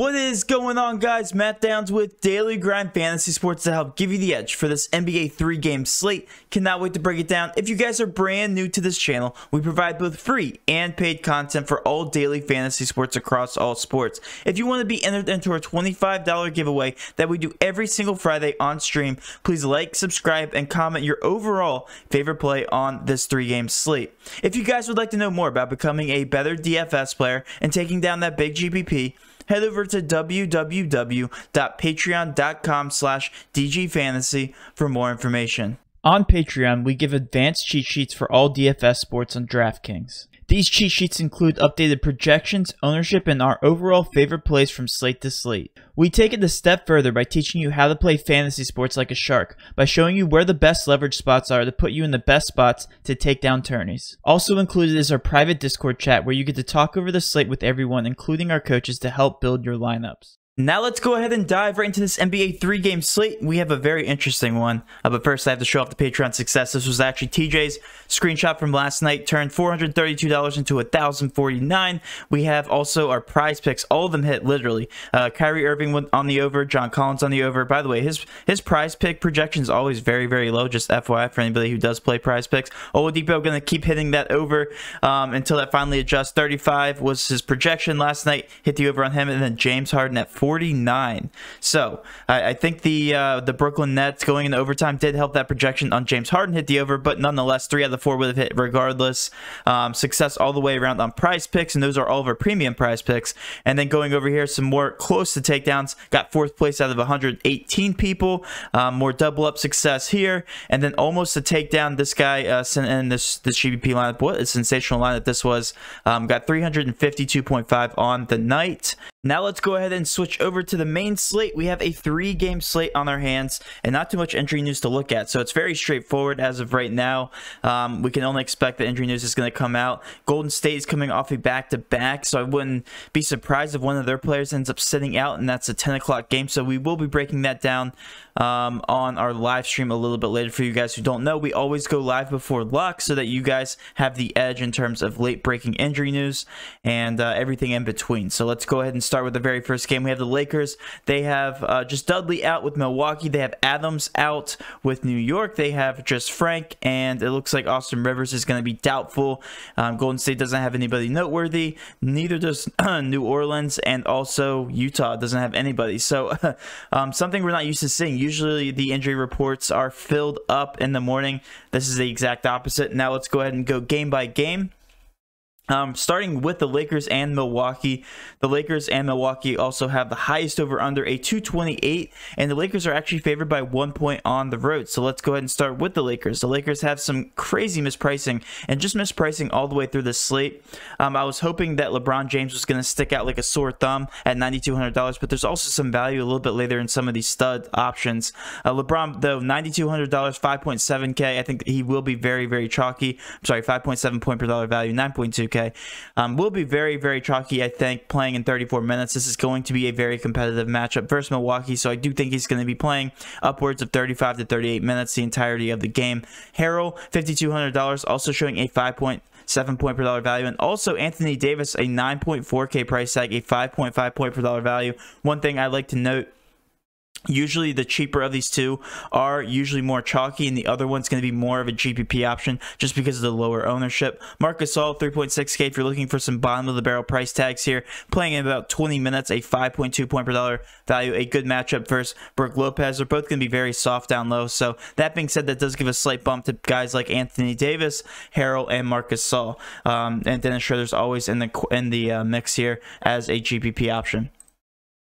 What is going on, guys? Matt Downs with Daily Grind Fantasy Sports to help give you the edge for this NBA 3-game slate. Cannot wait to break it down. If you guys are brand new to this channel, we provide both free and paid content for all daily fantasy sports across all sports. If you want to be entered into our $25 giveaway that we do every single Friday on stream, please like, subscribe, and comment your overall favorite play on this 3-game slate. If you guys would like to know more about becoming a better DFS player and taking down that big GPP, head over to www.patreon.com/dgfantasy for more information. On Patreon, we give advanced cheat sheets for all DFS sports on DraftKings. These cheat sheets include updated projections, ownership, and our overall favorite plays from slate to slate. We take it a step further by teaching you how to play fantasy sports like a shark, by showing you where the best leverage spots are to put you in the best spots to take down tourneys. Also included is our private Discord chat where you get to talk over the slate with everyone, including our coaches, to help build your lineups. Now let's go ahead and dive right into this NBA 3-game slate. We have a very interesting one, but first I have to show off the Patreon success. This was actually TJ's screenshot from last night, turned $432 into $1,049. We have also our prize picks. All of them hit, literally. Kyrie Irving on the over, John Collins on the over. By the way, his prize pick projection is always very, very low, just FYI for anybody who does play prize picks. Oladipo going to keep hitting that over until that finally adjusts. 35 was his projection last night, hit the over on him, and then James Harden at 49. So I think the Brooklyn Nets going into overtime did help that projection on James Harden hit the over, but nonetheless 3 out of the 4 would have hit regardless. Success all the way around on prize picks, and those are all of our premium prize picks. And then going over here, some more close to takedowns. Got 4th place out of 118 people. More double up success here, and then almost a takedown. This guy in this GPP lineup, what a sensational lineup this was. Got 352.5 on the night. Now let's go ahead and switch over to the main slate. We have a 3-game slate on our hands and not too much injury news to look at. So it's very straightforward as of right now. We can only expect that injury news is going to come out. Golden State is coming off a back-to-back, so I wouldn't be surprised if one of their players ends up sitting out, and that's a 10 o'clock game. So we will be breaking that down on our live stream a little bit later. For you guys who don't know, we always go live before lock so that you guys have the edge in terms of late-breaking injury news and everything in between. So let's go ahead and start with the very first game. We have the Lakers. They have just Dudley out with Milwaukee. They have Adams out with New York. They have just Frank, and it looks like Austin Rivers is going to be doubtful. Golden State doesn't have anybody noteworthy. Neither does New Orleans, and also Utah doesn't have anybody. So something we're not used to seeing. Usually the injury reports are filled up in the morning. This is the exact opposite. Now let's go ahead and go game by game. Starting with the Lakers and Milwaukee. The Lakers and Milwaukee also have the highest over under, a 228, and the Lakers are actually favored by 1 point on the road. So let's go ahead and start with the Lakers. The Lakers have some crazy mispricing, and just mispricing all the way through the slate. I was hoping that LeBron James was going to stick out like a sore thumb at $9,200, but there's also some value a little bit later in some of these stud options. LeBron, though, $9,200, 5.7K. I think he will be very, very chalky. I'm sorry, 5.7 point per dollar value, 9.2K. Will be very, very chalky, I think, playing in 34 minutes. This is going to be a very competitive matchup versus Milwaukee, so I do think he's going to be playing upwards of 35 to 38 minutes the entirety of the game. Harrell, $5,200, also showing a 5.7 point per dollar value, and also Anthony Davis, a 9.4K price tag, a 5.5 point per dollar value. One thing I like to note, usually the cheaper of these two are usually more chalky, and the other one's going to be more of a GPP option just because of the lower ownership. Marc Gasol, 3.6K if you're looking for some bottom of the barrel price tags here, playing in about 20 minutes, a 5.2 point per dollar value, a good matchup versus Brook Lopez. They're both going to be very soft down low. So that being said, that does give a slight bump to guys like Anthony Davis, Harrell, and Marc Gasol. And Dennis Schroeder's always in the mix here as a GPP option.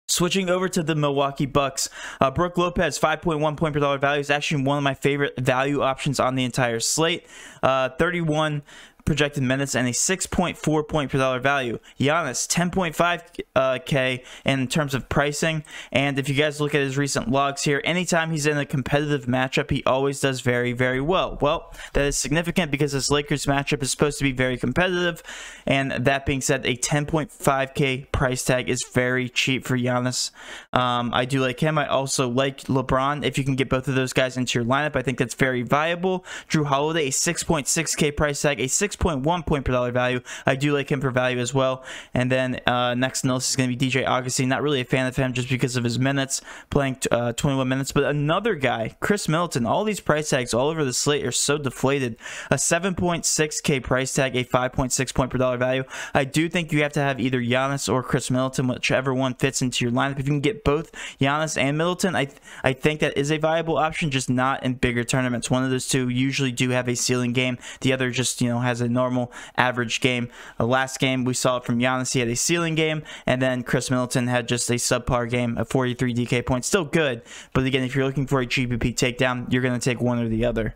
Switching over to the Milwaukee Bucks, Brook Lopez, 5.1 point per dollar value, is actually one of my favorite value options on the entire slate. 31 projected minutes and a 6.4 point per dollar value. Giannis, 10.5K in terms of pricing, and if you guys look at his recent logs here, anytime he's in a competitive matchup, he always does very, very well. Well, that is significant because this Lakers matchup is supposed to be very competitive, and that being said, a 10.5K price tag is very cheap for Giannis. I do like him. I also like LeBron. If you can get both of those guys into your lineup, I think that's very viable. Drew Holiday, a 6.6K price tag, a 6 6.1 point per dollar value. I do like him for value as well. And then next on the list is going to be DJ Augustine. Not really a fan of him just because of his minutes, playing 21 minutes. But another guy, Chris Middleton. All these price tags all over the slate are so deflated. A 7.6K price tag, a 5.6 point per dollar value. I do think you have to have either Giannis or Chris Middleton, whichever one fits into your lineup. If you can get both Giannis and Middleton, I think that is a viable option, just not in bigger tournaments. One of those two usually do have a ceiling game. The other just, has a normal average game. Last game we saw it from Giannis. He had a ceiling game, and then Chris Middleton had just a subpar game, a 43 DK points. Still good, but again, if you're looking for a GPP takedown, you're going to take one or the other.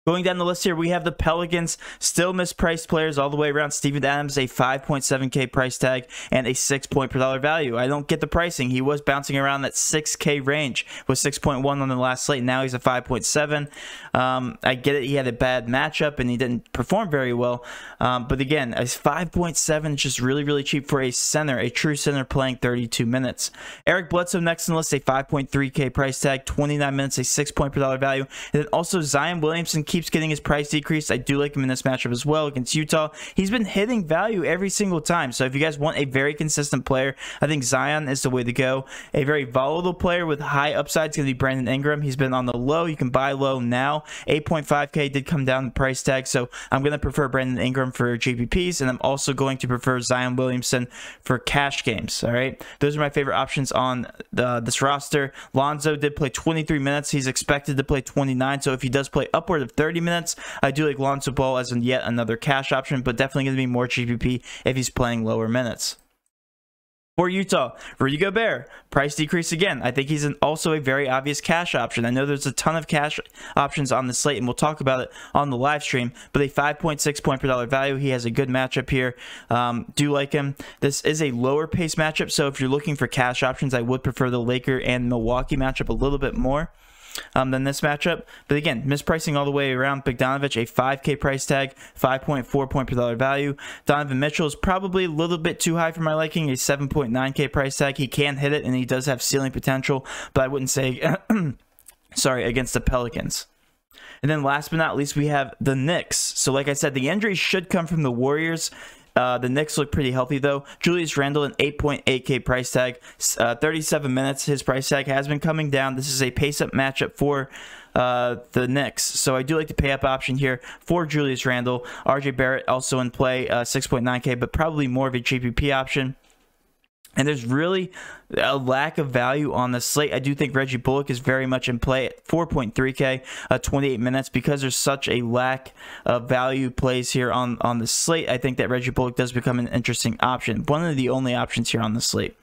Going down the list here, we have the Pelicans, still mispriced players all the way around. Steven Adams, a 5.7K price tag and a 6 point per dollar value. I don't get the pricing. He was bouncing around that 6K range, was 6.1 on the last slate. Now he's a 5.7. I get it. He had a bad matchup and he didn't perform very well. But again, a 5.7 is just really, really cheap for a center, a true center playing 32 minutes. Eric Bledsoe next on the list, a 5.3K price tag, 29 minutes, a 6 point per dollar value. And then also Zion Williamson keeps getting his price decreased. I do like him in this matchup as well against Utah. He's been hitting value every single time. So if you guys want a very consistent player, I think Zion is the way to go. A very volatile player with high upside is going to be Brandon Ingram. He's been on the low. You can buy low now. 8.5K did come down the price tag. So I'm going to prefer Brandon Ingram for GPPs, and I'm also going to prefer Zion Williamson for cash games. All right. Those are my favorite options on this roster. Lonzo did play 23 minutes. He's expected to play 29. So if he does play upward of 30 minutes, I do like Lonzo Ball as yet another cash option, but definitely going to be more GPP if he's playing lower minutes. For Utah, Rudy Gobert, price decrease again. I think he's also a very obvious cash option. I know there's a ton of cash options on the slate, and we'll talk about it on the live stream, but a 5.6 point per dollar value. He has a good matchup here. Do like him. This is a lower pace matchup, so if you're looking for cash options, I would prefer the Laker and Milwaukee matchup a little bit more than this matchup. But again, mispricing all the way around. Bogdanovich, a 5K price tag, 5.4 point per dollar value. Donovan Mitchell is probably a little bit too high for my liking, a 7.9K price tag. He can hit it, and he does have ceiling potential, but I wouldn't say, sorry, against the Pelicans. And then last but not least, we have the Knicks. So like I said, the injuries should come from the Warriors. The Knicks look pretty healthy, though. Julius Randle, an 8.8K price tag, 37 minutes. His price tag has been coming down. This is a pace-up matchup for the Knicks. So I do like the pay-up option here for Julius Randle. RJ Barrett also in play, 6.9K, but probably more of a GPP option. And there's really a lack of value on the slate. I do think Reggie Bullock is very much in play at 4.3K, 28 minutes. Because there's such a lack of value plays here on the slate, I think that Reggie Bullock does become an interesting option. One of the only options here on the slate.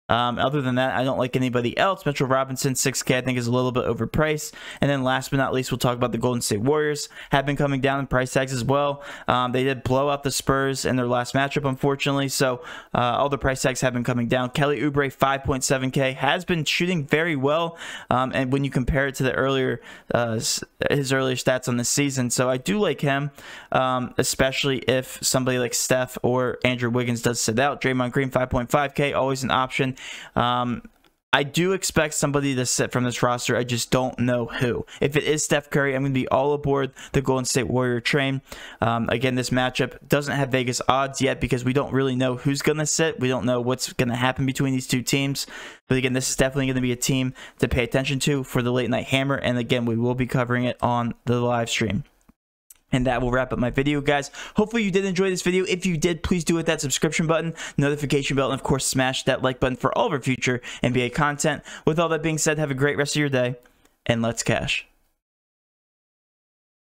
Other than that, I don't like anybody else. Mitchell Robinson, 6K, I think is a little bit overpriced. And then last but not least, we'll talk about the Golden State Warriors. Have been coming down in price tags as well. They did blow out the Spurs in their last matchup, unfortunately. So all the price tags have been coming down. Kelly Oubre, 5.7K, has been shooting very well. And when you compare it to the earlier his earlier stats on the season. So I do like him, especially if somebody like Steph or Andrew Wiggins does sit out. Draymond Green, 5.5K, always an option. I do expect somebody to sit from this roster. I just don't know who. If it is Steph Curry, I'm going to be all aboard the Golden State Warrior train. Again, this matchup doesn't have Vegas odds yet because we don't really know who's going to sit. We don't know what's going to happen between these two teams. But again, this is definitely going to be a team to pay attention to for the Late Night Hammer. And again, we will be covering it on the live stream. And that will wrap up my video, guys. Hopefully you did enjoy this video. If you did, please do hit that subscription button, notification bell, and of course, smash that like button for all of our future NBA content. With all that being said, have a great rest of your day, and let's cash.